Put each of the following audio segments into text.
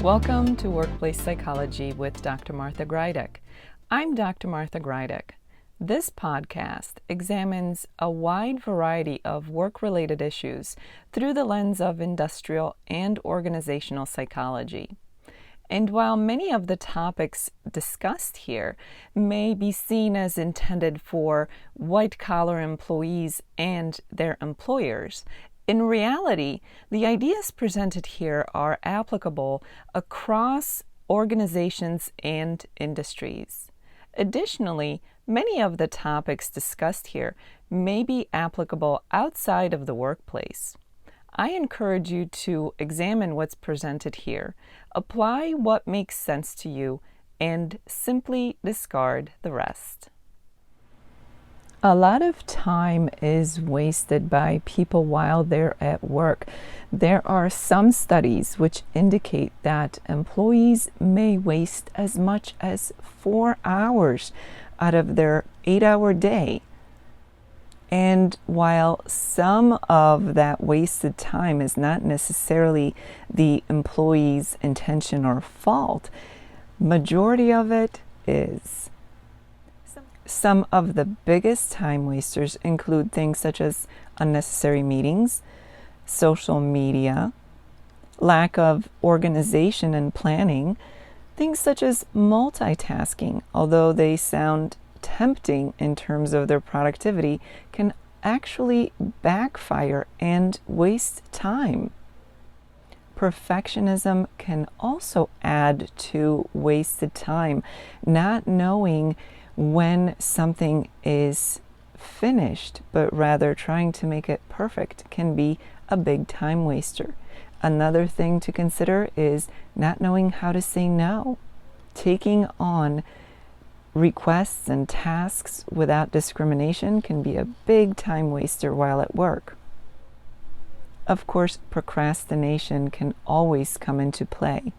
Welcome to Workplace Psychology with Dr. Martha Greidick. I'm Dr. Martha Greidick. This podcast examines a wide variety of work-related issues through the lens of industrial and organizational psychology. And while many of the topics discussed here may be seen as intended for white-collar employees and their employers, in reality, the ideas presented here are applicable across organizations and industries. Additionally, many of the topics discussed here may be applicable outside of the workplace. I encourage you to examine what's presented here, apply what makes sense to you, and simply discard the rest. A lot of time is wasted by people while they're at work. There are some studies which indicate that employees may waste as much as 4 hours out of their 8-hour day. And while some of that wasted time is not necessarily the employee's intention or fault, majority of it is. Some of the biggest time wasters include things such as unnecessary meetings, social media, lack of organization and planning, things such as multitasking, although they sound tempting in terms of their productivity, can actually backfire and waste time. Perfectionism can also add to wasted time. Not knowing when something is finished, but rather trying to make it perfect, can be a big time waster. Another thing to consider is not knowing how to say no. Taking on requests and tasks without discrimination can be a big time waster while at work. Of course, procrastination can always come into play.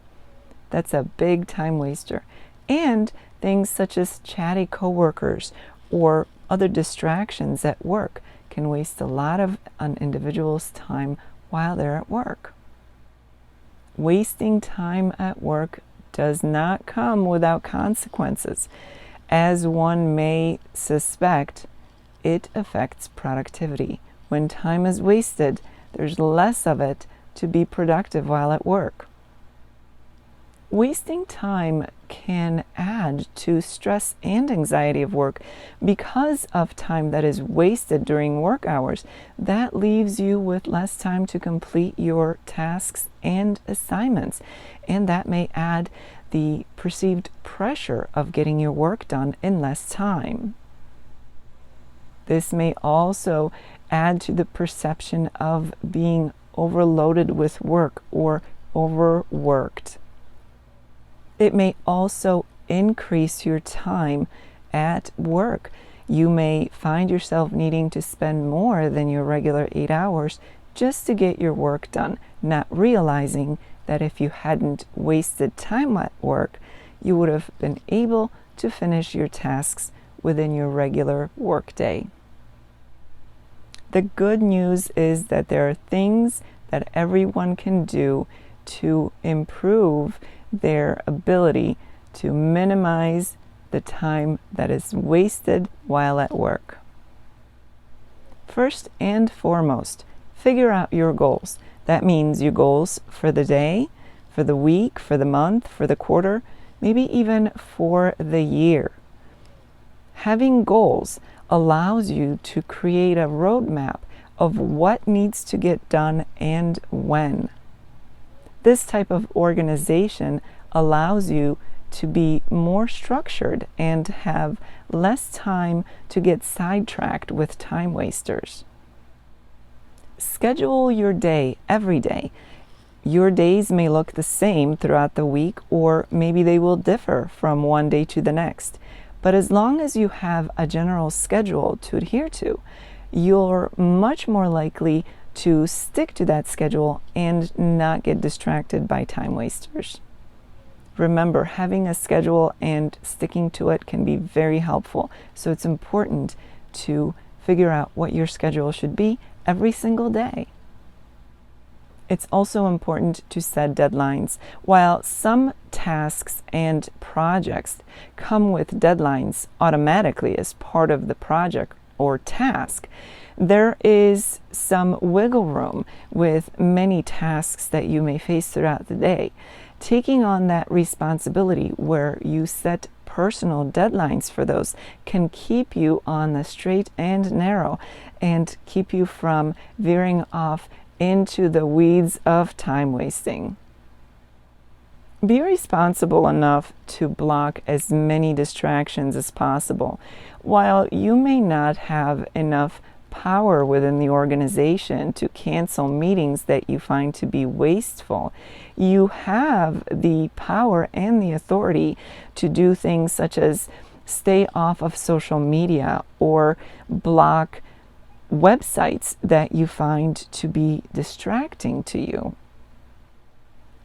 That's a big time waster. And things such as chatty coworkers or other distractions at work can waste a lot of an individual's time while they're at work. Wasting time at work does not come without consequences. As one may suspect, it affects productivity. When time is wasted, there's less of it to be productive while at work. Wasting time can add to stress and anxiety of work because of time that is wasted during work hours. That leaves you with less time to complete your tasks and assignments, and that may add the perceived pressure of getting your work done in less time. This may also add to the perception of being overloaded with work or overworked. It may also increase your time at work. You may find yourself needing to spend more than your regular 8 hours just to get your work done, not realizing that if you hadn't wasted time at work, you would have been able to finish your tasks within your regular workday. The good news is that there are things that everyone can do to improve their ability to minimize the time that is wasted while at work. First and foremost, figure out your goals. That means your goals for the day, for the week, for the month, for the quarter, maybe even for the year. Having goals allows you to create a roadmap of what needs to get done and when. This type of organization allows you to be more structured and have less time to get sidetracked with time wasters. Schedule your day every day. Your days may look the same throughout the week, or maybe they will differ from one day to the next. But as long as you have a general schedule to adhere to, you're much more likely to stick to that schedule and not get distracted by time wasters. Remember, having a schedule and sticking to it can be very helpful. So it's important to figure out what your schedule should be every single day. It's also important to set deadlines. While some tasks and projects come with deadlines automatically as part of the project or task, there is some wiggle room with many tasks that you may face throughout the day. Taking on that responsibility where you set personal deadlines for those can keep you on the straight and narrow and keep you from veering off into the weeds of time wasting. Be responsible enough to block as many distractions as possible. While you may not have enough power within the organization to cancel meetings that you find to be wasteful, you have the power and the authority to do things such as stay off of social media or block websites that you find to be distracting to you.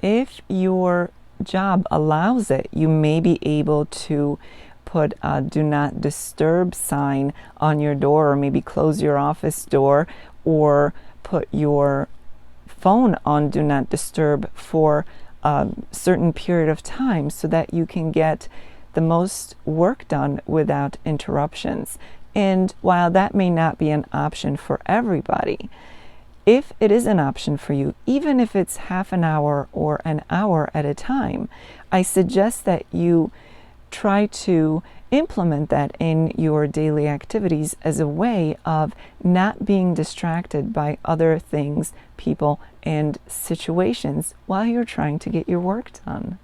If your job allows it, you may be able to put a do not disturb sign on your door, or maybe close your office door, or put your phone on do not disturb for a certain period of time so that you can get the most work done without interruptions. And while that may not be an option for everybody, if it is an option for you, even if it's half an hour or an hour at a time, I suggest that you try to implement that in your daily activities as a way of not being distracted by other things, people, and situations while you're trying to get your work done.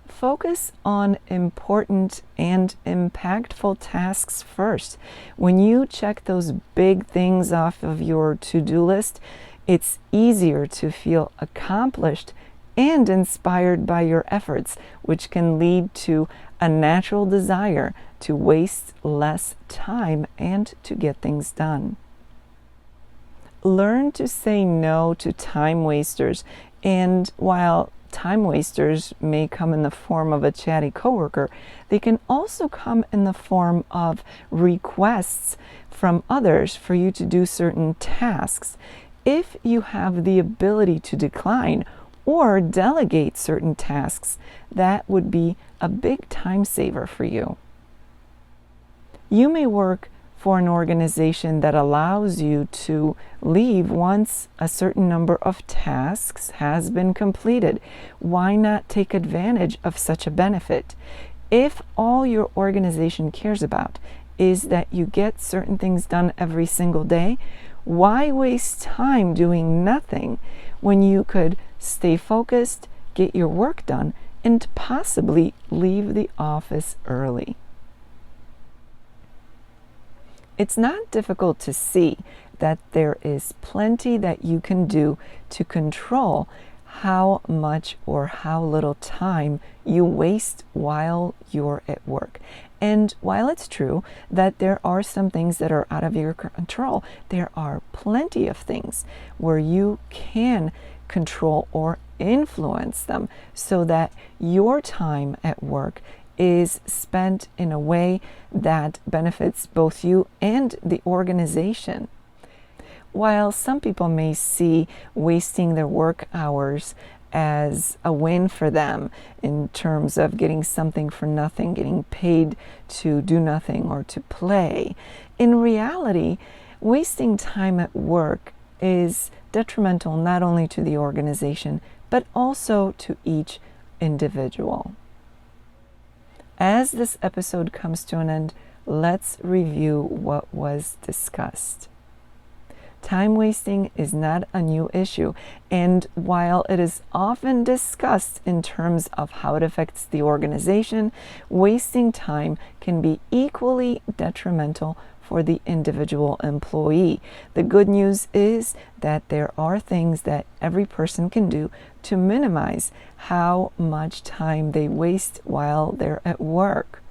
Focus on important and impactful tasks first. When you check those big things off of your to-do list, it's easier to feel accomplished and inspired by your efforts, which can lead to a natural desire to waste less time and to get things done. Learn to say no to time wasters, and while time wasters may come in the form of a chatty coworker, they can also come in the form of requests from others for you to do certain tasks. If you have the ability to decline or delegate certain tasks, that would be a big time saver for you. You may work for an organization that allows you to leave once a certain number of tasks has been completed. Why not take advantage of such a benefit? If all your organization cares about is that you get certain things done every single day, why waste time doing nothing when you could stay focused, get your work done, and possibly leave the office early? It's not difficult to see that there is plenty that you can do to control how much or how little time you waste while you're at work. And while it's true that there are some things that are out of your control, there are plenty of things where you can control or influence them so that your time at work is spent in a way that benefits both you and the organization. While some people may see wasting their work hours as a win for them in terms of getting something for nothing, getting paid to do nothing or to play, in reality, wasting time at work is detrimental not only to the organization, but also to each individual. As this episode comes to an end, let's review what was discussed. Time wasting is not a new issue, and while it is often discussed in terms of how it affects the organization, wasting time can be equally detrimental for the individual employee. The good news is that there are things that every person can do to minimize how much time they waste while they're at work.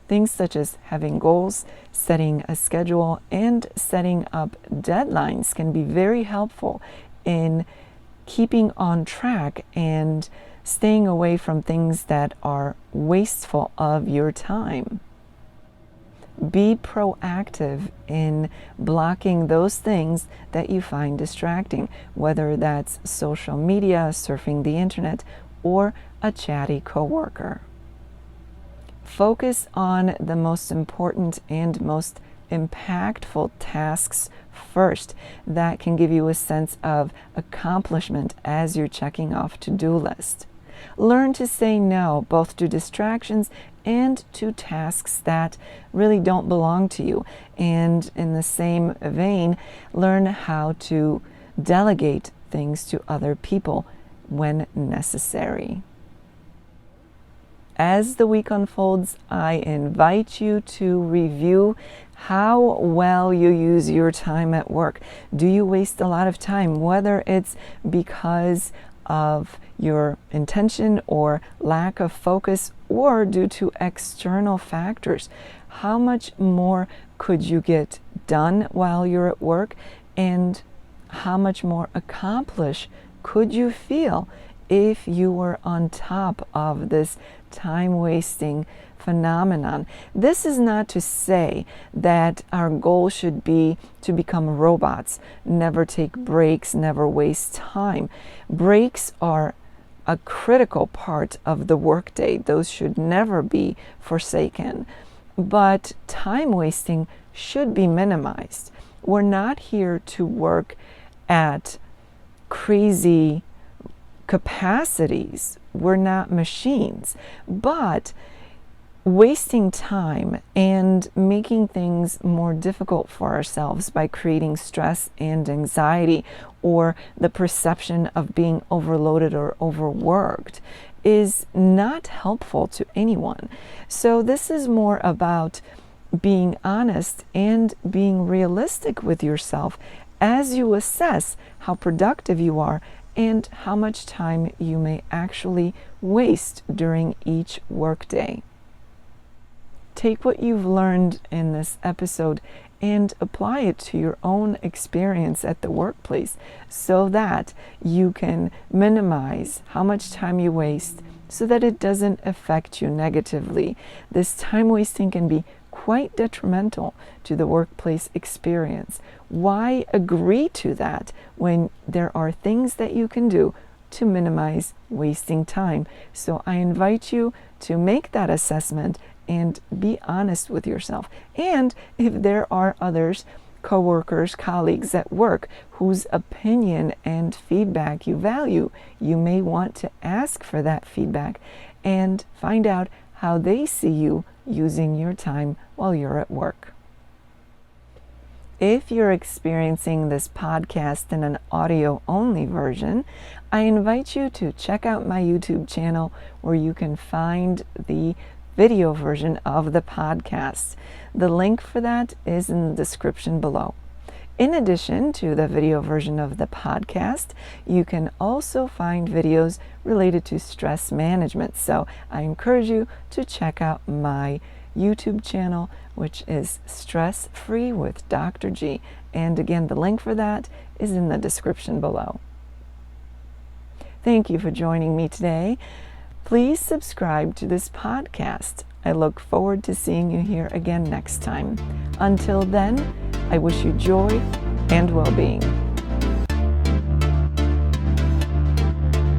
Things such as having goals, setting a schedule, and setting up deadlines can be very helpful in keeping on track and staying away from things that are wasteful of your time. Be proactive in blocking those things that you find distracting, whether that's social media, surfing the internet, or a chatty coworker. Focus on the most important and most impactful tasks first that can give you a sense of accomplishment as you're checking off to-do list. Learn to say no, both to distractions and to tasks that really don't belong to you. And in the same vein, learn how to delegate things to other people when necessary. As the week unfolds, I invite you to review how well you use your time at work. Do you waste a lot of time, whether it's because of your intention or lack of focus or due to external factors? How much more could you get done while you're at work, and how much more accomplished could you feel if you were on top of this time-wasting phenomenon? This is not to say that our goal should be to become robots, never take breaks, never waste time. Breaks are a critical part of the workday. Those should never be forsaken. But time wasting should be minimized. We're not here to work at crazy capacities. We're not machines. But wasting time and making things more difficult for ourselves by creating stress and anxiety or the perception of being overloaded or overworked is not helpful to anyone. So this is more about being honest and being realistic with yourself as you assess how productive you are and how much time you may actually waste during each workday. Take what you've learned in this episode and apply it to your own experience at the workplace so that you can minimize how much time you waste so that it doesn't affect you negatively. This time wasting can be quite detrimental to the workplace experience. Why agree to that when there are things that you can do to minimize wasting time? So I invite you to make that assessment and be honest with yourself. And if there are others, coworkers, colleagues at work whose opinion and feedback you value, you may want to ask for that feedback and find out how they see you using your time while you're at work. If you're experiencing this podcast in an audio-only version, I invite you to check out my YouTube channel where you can find the video version of the podcast. The link for that is in the description below. In addition to the video version of the podcast, you can also find videos related to stress management. So I encourage you to check out my YouTube channel, which is Stress Free with Dr. G. And again, the link for that is in the description below. Thank you for joining me today. Please subscribe to this podcast. I look forward to seeing you here again next time. Until then, I wish you joy and well-being.